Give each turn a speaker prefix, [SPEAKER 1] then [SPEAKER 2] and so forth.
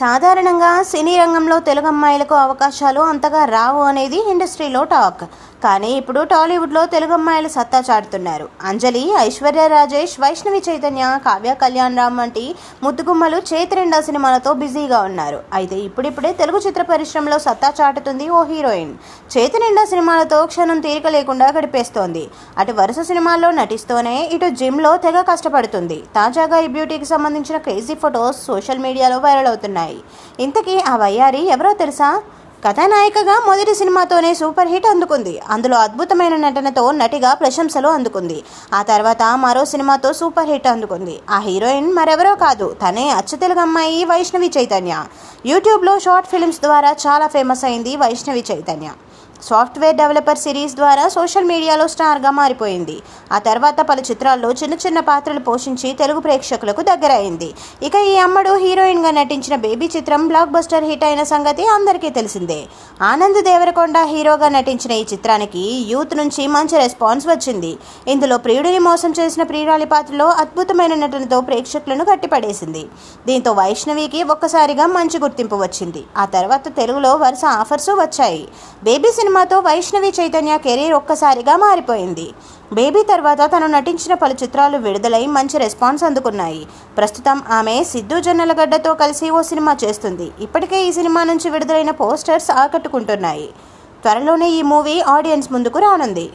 [SPEAKER 1] సాధారణంగా సినీ రంగంలో తెలుగు అమ్మాయిలకు అవకాశాలు అంతగా రావు అనేది ఇండస్ట్రీలో టాక్. కానీ ఇప్పుడు టాలీవుడ్లో తెలుగు అమ్మాయిలు సత్తా చాటుతున్నారు. అంజలి, ఐశ్వర్య రాజేష్, వైష్ణవి చైతన్య, కావ్య కళ్యాణ్ రామ్ వంటి ముద్దుగుమ్మలు చేతినిండా సినిమాలతో బిజీగా ఉన్నారు. అయితే ఇప్పుడిప్పుడే తెలుగు చిత్ర పరిశ్రమలో సత్తా చాటుతుంది ఓ హీరోయిన్. చేతినిండా సినిమాలతో క్షణం తీరిక లేకుండా గడిపేస్తోంది. అటు వరుస సినిమాల్లో నటిస్తూనే ఇటు జిమ్లో తెగ కష్టపడుతుంది. తాజాగా ఈ బ్యూటీకి సంబంధించిన క్రేజీ ఫొటోస్ సోషల్ మీడియాలో వైరల్ అవుతున్నాయి. ఇంతకీ ఆ వయ్యారి ఎవరో తెలుసా? కథానాయికగా మొదటి సినిమాతోనే సూపర్ హిట్ అందుకుంది. అందులో అద్భుతమైన నటనతో నటిగా ప్రశంసలు అందుకుంది. ఆ తర్వాత మరో సినిమాతో సూపర్ హిట్ అందుకుంది. ఆ హీరోయిన్ మరెవరో కాదు, తనే అచ్చ తెలుగు అమ్మాయి వైష్ణవి చైతన్య. యూట్యూబ్లో షార్ట్ ఫిల్మ్స్ ద్వారా చాలా ఫేమస్ అయింది Vaishnavi Chaitanya. Software developer series ద్వారా సోషల్ మీడియాలో స్టార్గా మారిపోయింది. ఆ తర్వాత పలు చిత్రాల్లో చిన్న చిన్న పాత్రలు పోషించి తెలుగు ప్రేక్షకులకు దగ్గరైంది. ఇక ఈ అమ్మడు హీరోయిన్గా నటించిన బేబీ చిత్రం బ్లాక్ బస్టర్ హిట్ అయిన సంగతి అందరికీ తెలిసిందే. ఆనంద్ దేవరకొండ హీరోగా నటించిన ఈ చిత్రానికి యూత్ నుంచి మంచి రెస్పాన్స్ వచ్చింది. ఇందులో ప్రియుడిని మోసం చేసిన ప్రియురాలి పాత్రలో అద్భుతమైన నటనతో ప్రేక్షకులను కట్టిపడేసింది. దీంతో వైష్ణవికి ఒక్కసారిగా మంచి గుర్తింపు వచ్చింది. ఆ తర్వాత తెలుగులో వరుస ఆఫర్స్ వచ్చాయి. బేబీ సినిమాతో వైష్ణవి చైతన్య కెరీర్ ఒక్కసారిగా మారిపోయింది. బేబీ తర్వాత తను నటించిన పలు చిత్రాలు విడుదలై మంచి రెస్పాన్స్ అందుకున్నాయి. ప్రస్తుతం ఆమె సిద్ధు జొన్నలగడ్డతో కలిసి ఓ సినిమా చేస్తుంది. ఇప్పటికే ఈ సినిమా నుంచి విడుదలైన పోస్టర్స్ ఆకట్టుకుంటున్నాయి. త్వరలోనే ఈ మూవీ ఆడియన్స్ ముందుకు రానుంది.